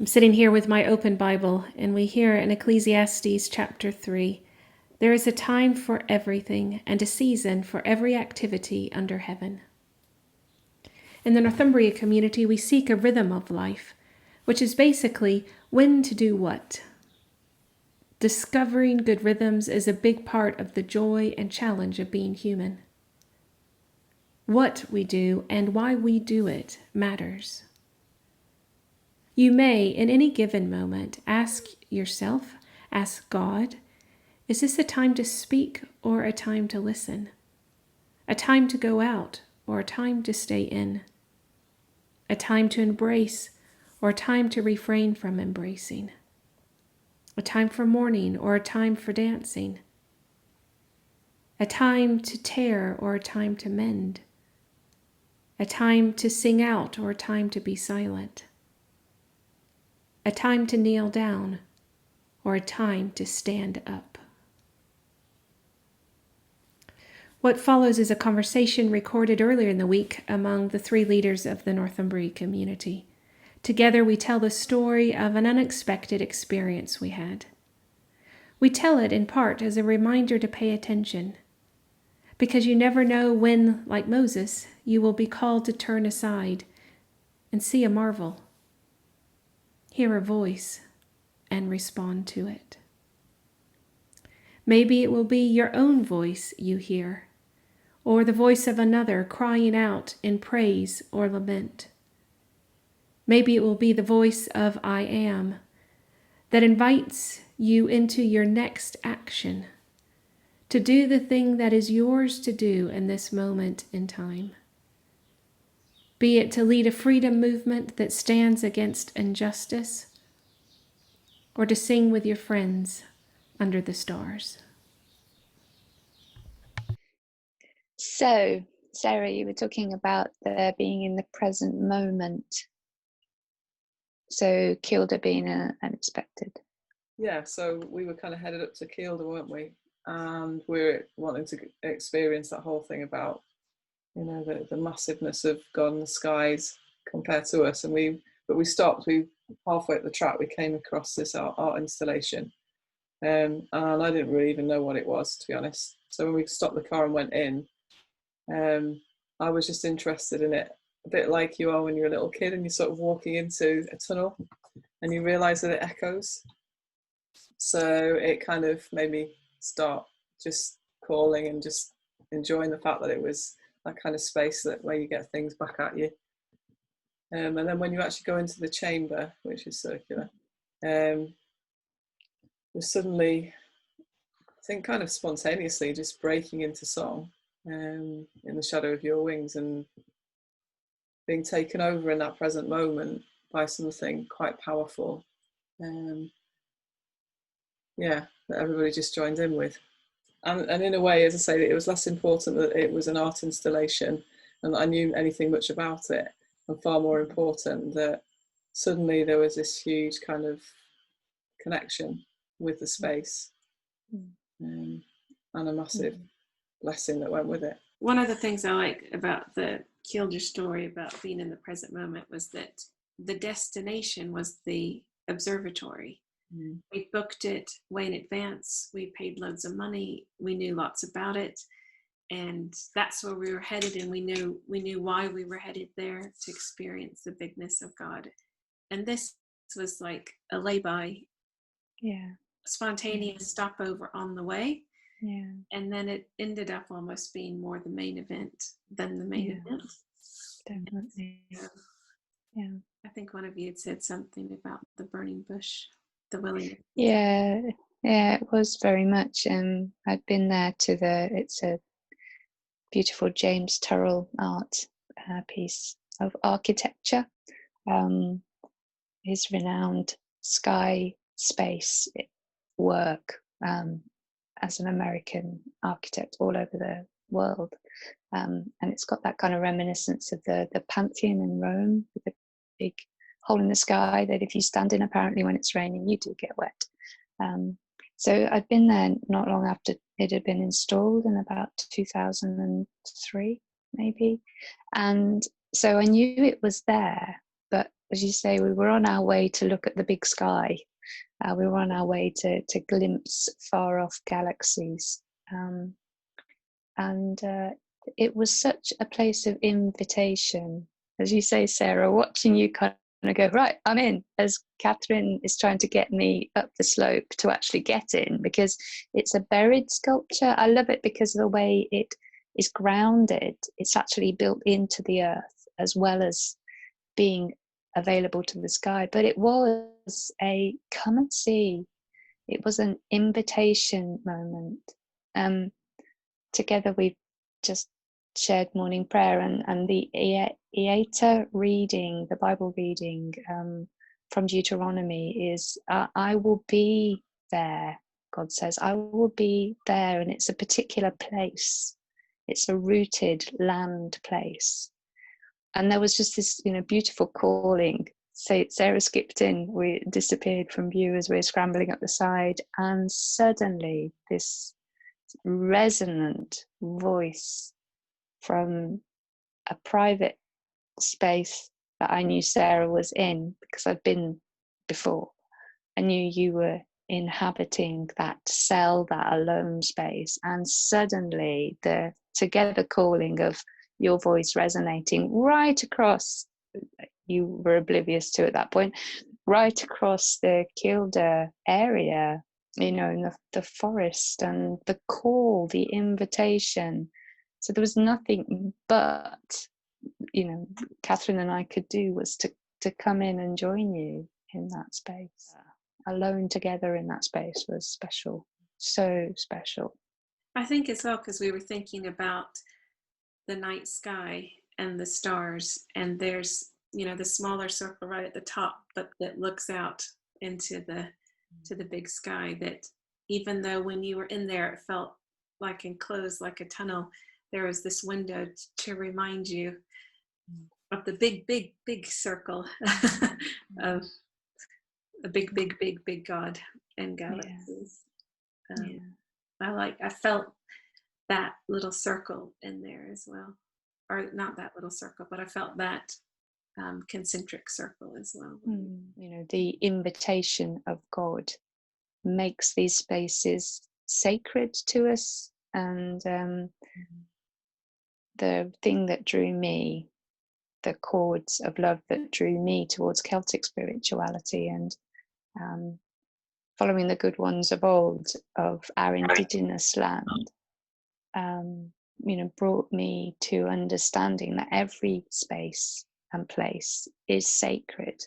I'm sitting here with my open Bible, and we hear in Ecclesiastes chapter 3, there is a time for everything and a season for every activity under heaven. In the Northumbria community, we seek a rhythm of life, which is basically when to do what. Discovering good rhythms is a big part of the joy and challenge of being human. What we do and why we do it matters. You may, in any given moment, ask yourself, ask God, is this a time to speak or a time to listen? A time to go out or a time to stay in? A time to embrace or a time to refrain from embracing? A time for mourning or a time for dancing? A time to tear or a time to mend? A time to sing out or a time to be silent? A time to kneel down or a time to stand up? What follows is a conversation recorded earlier in the week among the 3 leaders of the Northumbria community. Together we tell the story of an unexpected experience we had. We tell it in part as a reminder to pay attention, because you never know when, like Moses, you will be called to turn aside and see a marvel, hear a voice, and respond to it. Maybe it will be your own voice you hear, or the voice of another crying out in praise or lament. Maybe it will be the voice of I am that invites you into your next action, to do the thing that is yours to do in this moment in time. Be it to lead a freedom movement that stands against injustice, or to sing with your friends under the stars. So, Sarah, you were talking about there being in the present moment. So, Kielder being unexpected. Yeah, so we were kind of headed up to Kielder, weren't we? And we're wanting to experience that whole thing about, you know, the massiveness of God in the skies compared to us. And we stopped. We halfway up the track, we came across this art installation, and I didn't really even know what it was, to be honest. So when we stopped the car and went in, I was just interested in it, a bit like you are when you're a little kid and you're sort of walking into a tunnel and you realise that it echoes. So it kind of made me start just calling and just enjoying the fact that it was that kind of space that where you get things back at you. And then when you actually go into the chamber, which is circular, there's suddenly, I think kind of spontaneously, just breaking into song in the shadow of your wings and being taken over in that present moment by something quite powerful. Yeah, that everybody just joined in with. And in a way, as I say, it was less important that it was an art installation and that I knew anything much about it, and far more important that suddenly there was this huge kind of connection with the space, and a massive blessing that went with it. One of the things I like about the Kielder story about being in the present moment was that the destination was the observatory. We booked it way in advance. We paid loads of money. We knew lots about it, and that's where we were headed. And we knew why we were headed there, to experience the bigness of God. And this was like a lay-by, spontaneous stopover on the way. And then it ended up almost being more the main event than the main event. Definitely. I think one of you had said something about the burning bush. The willingness. Yeah, it was very much. I'd been there to it's a beautiful James Turrell art piece of architecture. His renowned sky space work as an American architect all over the world. And it's got that kind of reminiscence of the Pantheon in Rome, with the big hole in the sky that if you stand in, apparently when it's raining you do get wet. So I'd been there not long after it had been installed, in about 2003 maybe, and so I knew it was there, but as you say, we were on our way to look at the big sky. We were on our way to glimpse far off galaxies. And it was such a place of invitation. As you say, Sarah, watching you kind of go, right, I'm in, as Catherine is trying to get me up the slope to actually get in, because it's a buried sculpture. I love it because of the way it is grounded. It's actually built into the earth as well as being available to the sky. But it was a come and see. It was an invitation moment. Together we've just shared morning prayer, and the Eata reading, the Bible reading from Deuteronomy is, I will be there. God says, I will be there, and it's a particular place. It's a rooted land place. And there was just this, beautiful calling. Sarah skipped in, we disappeared from view as we were scrambling up the side, and suddenly this resonant voice from a private space that I knew Sarah was in, because I'd been before. I knew you were inhabiting that cell, that alone space, and suddenly the together calling of your voice resonating right across, you were oblivious to at that point, right across the Kielder area, in the forest, and the call, the invitation. So there was nothing but, Catherine and I could do was to come in and join you in that space. Alone together in that space was special, so special. I think as well, because we were thinking about the night sky and the stars, and there's the smaller circle right at the top, but that looks out into the big sky, that even though when you were in there it felt like enclosed, like a tunnel, there was this window to remind you of the big circle of a big God and galaxies. I felt that little circle in there as well, or not that little circle, but I felt that concentric circle as well. The invitation of God makes these spaces sacred to us, and the thing that drew me, the chords of love that drew me towards Celtic spirituality and following the good ones of old, of our indigenous land, brought me to understanding that every space and place is sacred,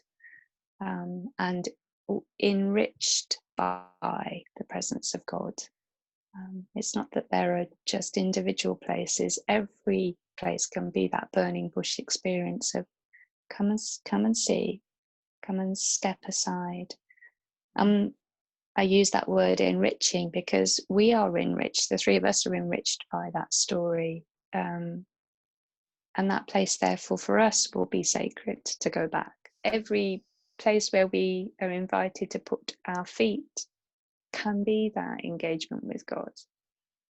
and enriched by the presence of God. It's not that there are just individual places. Every place can be that burning bush experience of come and see, come and step aside. I use that word enriching because we are enriched. The three of us are enriched by that story. And that place, therefore, for us will be sacred to go back. Every place where we are invited to put our feet can be that engagement with God.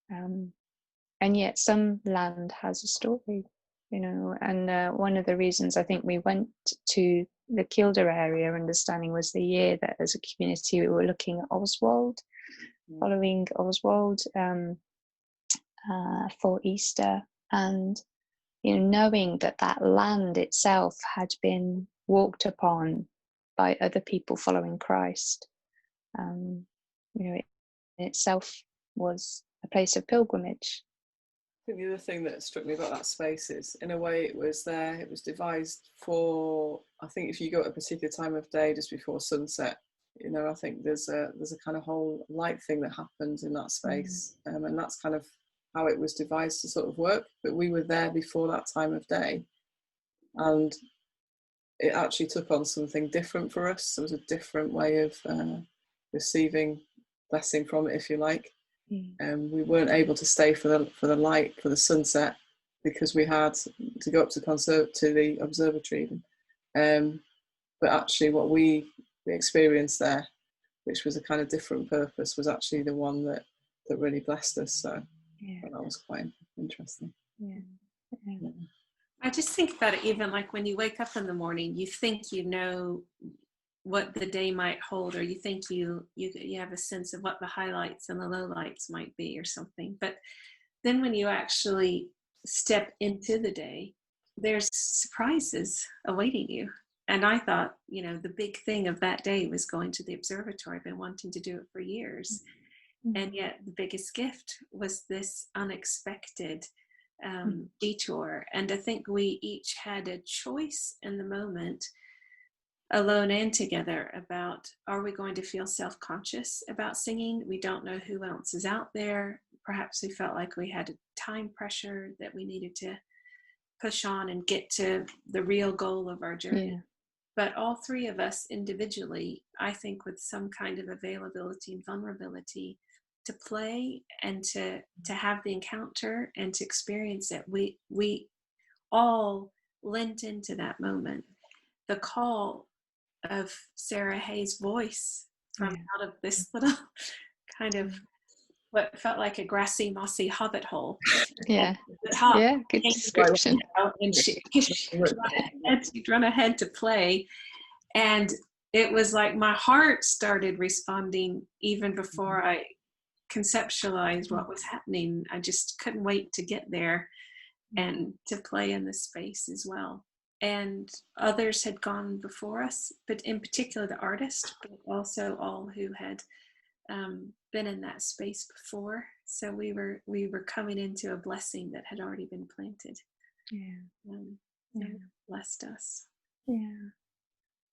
And yet some land has a story, and one of the reasons I think we went to the Kielder area, understanding, was the year that as a community we were looking at Oswald, following Oswald for Easter, and knowing that land itself had been walked upon by other people following Christ, it itself was a place of pilgrimage. I think the other thing that struck me about that space is, in a way, it was devised for, I think if you go at a particular time of day just before sunset, I think there's a kind of whole light thing that happens in that space, and that's kind of how it was devised to sort of work. But we were there before that time of day, and it actually took on something different for us. There was a different way of receiving blessing from it, if you like. We weren't able to stay for the light, for the sunset, because we had to go up to the observatory. But actually what we experienced there, which was a kind of different purpose, was actually the one that really blessed us. So that was quite interesting. I just think about it, even like when you wake up in the morning, you think you know what the day might hold, or you think you have a sense of what the highlights and the lowlights might be or something. But then when you actually step into the day, there's surprises awaiting you. And I thought, the big thing of that day was going to the observatory. I've been wanting to do it for years. And yet the biggest gift was this unexpected detour. And I think we each had a choice in the moment, alone and together, about, are we going to feel self-conscious about singing? We don't know who else is out there. Perhaps we felt like we had a time pressure that we needed to push on and get to the real goal of our journey. Yeah. But all three of us individually, I think with some kind of availability and vulnerability to play and to have the encounter and to experience it, we all lent into that moment. The call of Sarah Hay's voice from out of this little kind of what felt like a grassy, mossy hobbit hole. Yeah. The top. Yeah, good description. And she'd run ahead to play. And it was like my heart started responding even before I conceptualized what was happening. I just couldn't wait to get there and to play in the space as well. And others had gone before us, but in particular the artist, but also all who had been in that space before. So we were coming into a blessing that had already been planted. And blessed us. Yeah.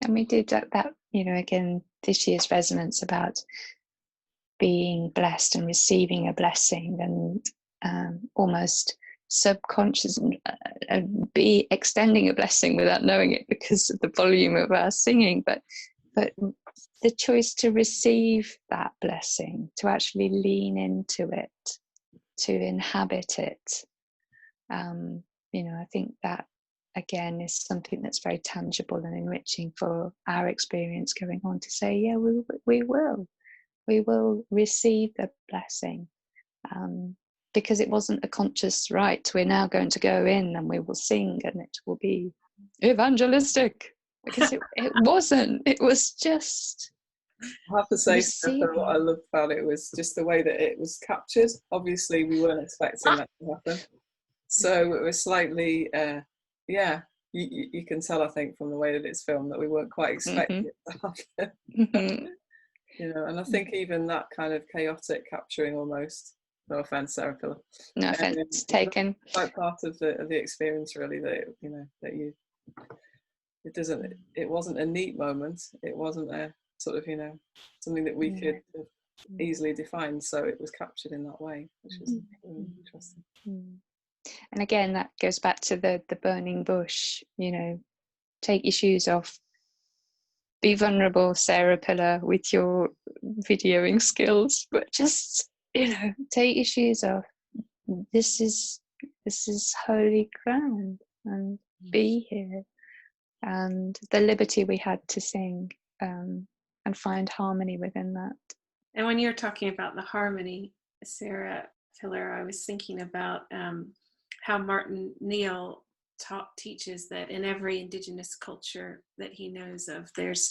And we did that, again, this year's resonance about being blessed and receiving a blessing, and almost subconscious, and be extending a blessing without knowing it because of the volume of our singing, but the choice to receive that blessing, to actually lean into it, to inhabit it. I think that again is something that's very tangible and enriching for our experience going on, to say, yeah, we will receive the blessing, because it wasn't a conscious right, we're now going to go in and we will sing and it will be evangelistic, because it wasn't. It was just, I have to say, Sarah, what I loved about it was just the way that it was captured. Obviously we weren't expecting that to happen, so it was slightly you can tell, I think, from the way that it's filmed, that we weren't quite expecting it to happen. And I think even that kind of chaotic capturing, almost, no offense, Sarah Pillar, no offense taken, quite part of the experience, really, that it wasn't a neat moment, it wasn't a sort of something that we could easily define, so it was captured in that way, which was really interesting. And again, that goes back to the burning bush. Take your shoes off, be vulnerable, Sarah Pillar, with your videoing skills, but just take your shoes off. This is holy ground, and be here. And the liberty we had to sing, and find harmony within that. And when you're talking about the harmony, Sarah Pillar, I was thinking about how Martin Neal teaches that in every indigenous culture that he knows of, there's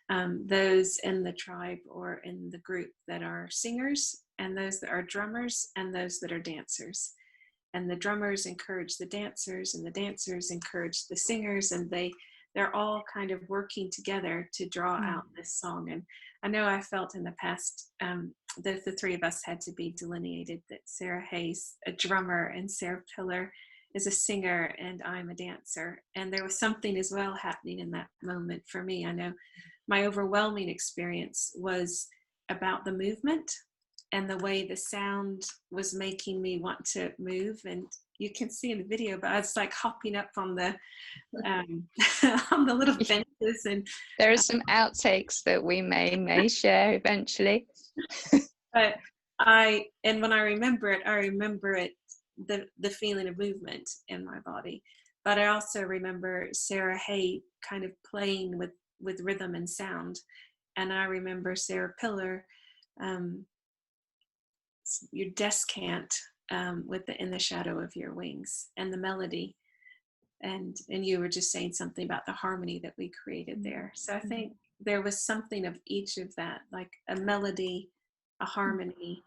those in the tribe or in the group that are singers, and those that are drummers, and those that are dancers. And the drummers encourage the dancers, and the dancers encourage the singers, and they're all kind of working together to draw out this song. And I know I felt in the past that the three of us had to be delineated, that Sarah Hay's a drummer and Sarah Pillar is a singer and I'm a dancer. And there was something as well happening in that moment for me. I know my overwhelming experience was about the movement and the way the sound was making me want to move. And you can see in the video, but I was like hopping up on the on the little benches. And there are some outtakes that we may share eventually. But when I remember it, the feeling of movement in my body. But I also remember Sarah Hay kind of playing with rhythm and sound. And I remember Sarah Pillar, your descant, with the In the Shadow of Your Wings, and the melody and you were just saying something about the harmony that we created there. So I think there was something of each of that, like a melody, a harmony,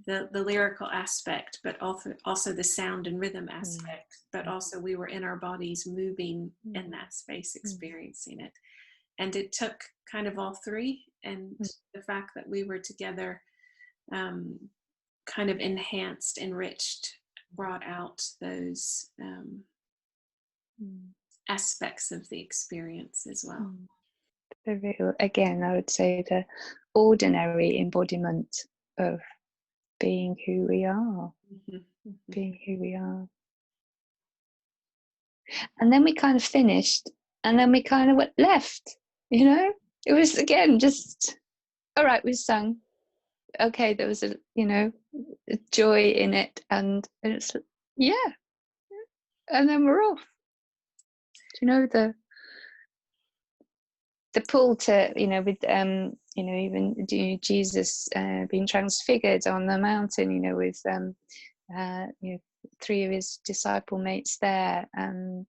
the lyrical aspect, but also the sound and rhythm aspect, but also we were in our bodies moving in that space, experiencing it. And it took kind of all three, and the fact that we were together kind of enhanced, enriched, brought out those aspects of the experience as well. The real, again, I would say the ordinary embodiment of being who we are, being who we are. And then we kind of finished, and then we kind of left, you know? It was, again, just, all right, we sung. Okay, there was a joy in it, and it's, yeah. And then we're off. Do you know the pull to, with even Jesus being transfigured on the mountain, with three of his disciple mates there, and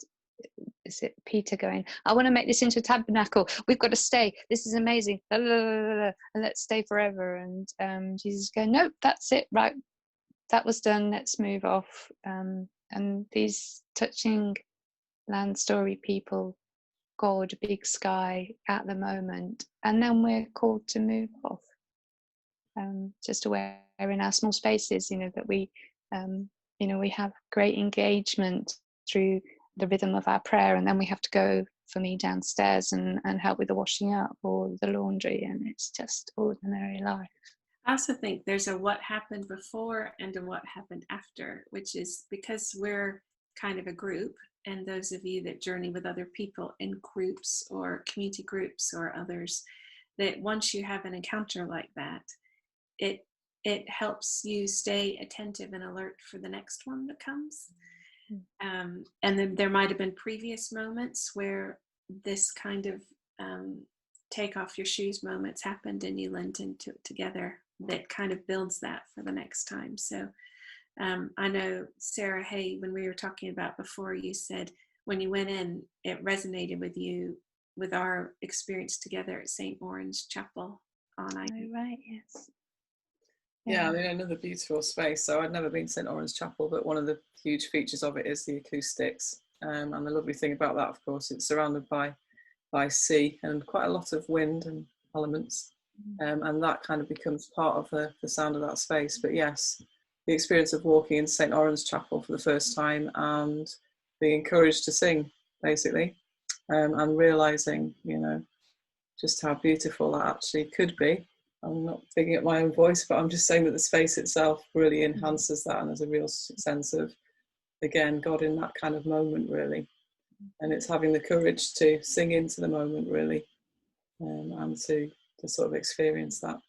is it Peter going, I want to make this into a tabernacle, we've got to stay, this is amazing, la, la, la, la, and let's stay forever, and Jesus going, nope, that's it, right, that was done, let's move off. And these touching land story people, God, big sky at the moment, and then we're called to move off, just aware in our small spaces, that we we have great engagement through the rhythm of our prayer, and then we have to go, for me, downstairs and help with the washing up or the laundry, and it's just ordinary life. I also think there's a what happened before and a what happened after, which is because we're kind of a group, and those of you that journey with other people in groups or community groups or others, that once you have an encounter like that, it helps you stay attentive and alert for the next one that comes. And then there might have been previous moments where this kind of take off your shoes moments happened, and you lent into it together. That kind of builds that for the next time. So I know, Sarah Hay, when we were talking about before, you said when you went in, it resonated with you with our experience together at St. Orange Chapel on Oh, right, yes. Yeah, I mean, another beautiful space. So I'd never been to St. Orange Chapel, but one of the huge features of it is the acoustics. And the lovely thing about that, of course, it's surrounded by sea and quite a lot of wind and elements. And that kind of becomes part of the sound of that space. But yes, the experience of walking into St. Orange Chapel for the first time and being encouraged to sing, basically, and realising, just how beautiful that actually could be. I'm not picking up my own voice, but I'm just saying that the space itself really enhances that, and there's a real sense of, again, God in that kind of moment, really. And it's having the courage to sing into the moment, really, and to sort of experience that.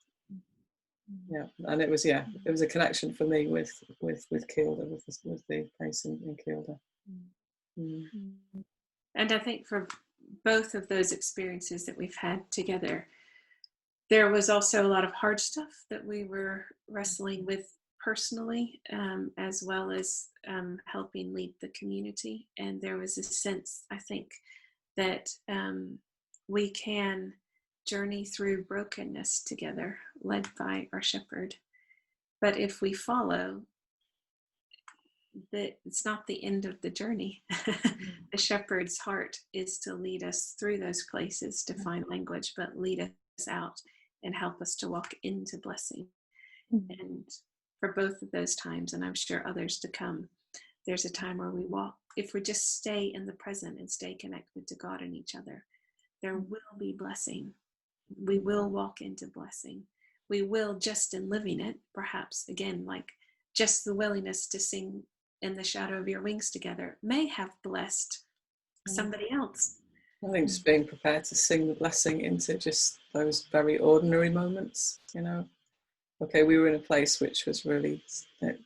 Yeah, and it was a connection for me with Kielder, with the place in Kielder. And I think for both of those experiences that we've had together, there was also a lot of hard stuff that we were wrestling with personally, as well as helping lead the community. And there was a sense, I think, that we can journey through brokenness together, led by our shepherd. But if we follow, it's not the end of the journey. The shepherd's heart is to lead us through those places to find language, but lead us out and help us to walk into blessing. And for both of those times, and I'm sure others to come, there's a time where we walk. If we just stay in the present and stay connected to God and each other, there will be blessing. We will walk into blessing. We will, just in living it, perhaps, again, like just the willingness to sing in the shadow of your wings together may have blessed somebody else. I think just being prepared to sing the blessing into just those very ordinary moments, Okay, we were in a place which was really, it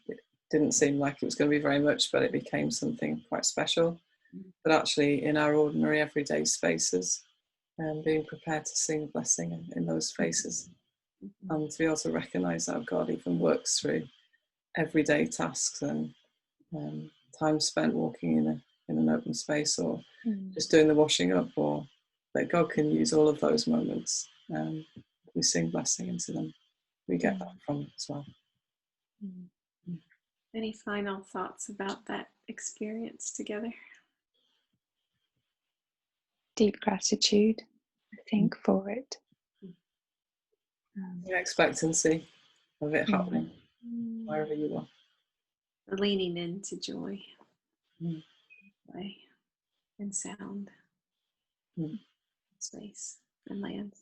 didn't seem like it was going to be very much, but it became something quite special. But actually in our ordinary everyday spaces, being prepared to sing blessing in those spaces, and to be able to recognise that God even works through everyday tasks and time spent walking in an open space, or Mm. just doing the washing up, or that God can use all of those moments. We sing blessing into them. We get that from it as well. Any final thoughts about that experience together? Deep gratitude, I think, for it. The expectancy of it happening wherever you are. Leaning into joy, Mm. play, and sound, space, and land.